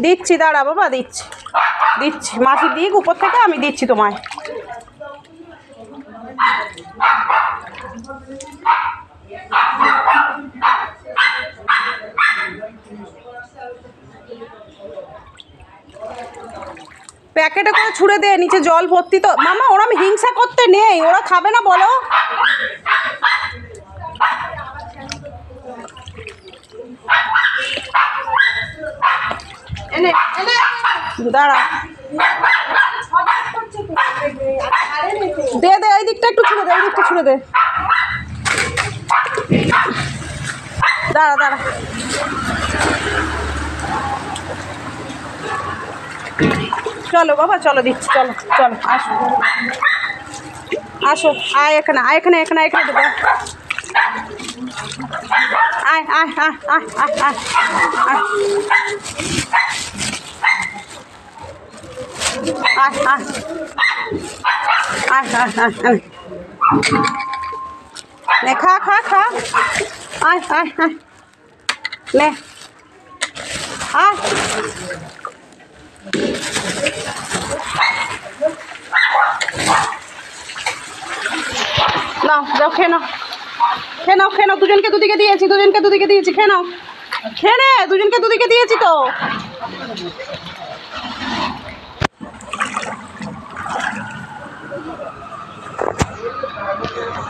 দিচ্ছি, দাঁড়া বাবা, দিচ্ছি দিচ্ছি, মাসি দিক উপর থেকে, আমি দিচ্ছি তোমায়। প্যাকেটে করে ছুঁড়ে দে, নিচে জল ভর্তি তো। মামা ওরা হিংসা করতে নেই, ওরা খাবে না বলো। দাঁড়া, দে দে, এই দিকটা একটু ছুঁড়ে দে, এই দিকটা ছুঁড়ে দে। দাঁড়া দাঁড়া, চলো বাবা, চলো দিচ্ছি, চলো চলো, আসো আসো, আয় এখানে, আয় এখানে, এখানে এখানে দেবো। আয় আয় আয় আয় আয় আয় আয় নে, খা খা খা, আয় আয় আয়, নে আয়। নাও, যাও খেয়ে নাও, খেয়ে নাও, খেয়ে নাও, দুজনকে দুদিকে দিয়েছি, দুজনকে দুদিকে দিয়েছি, খেয়ে নাও, খেয়ে নে, দুজনকে দুদিকে দিয়েছি তো।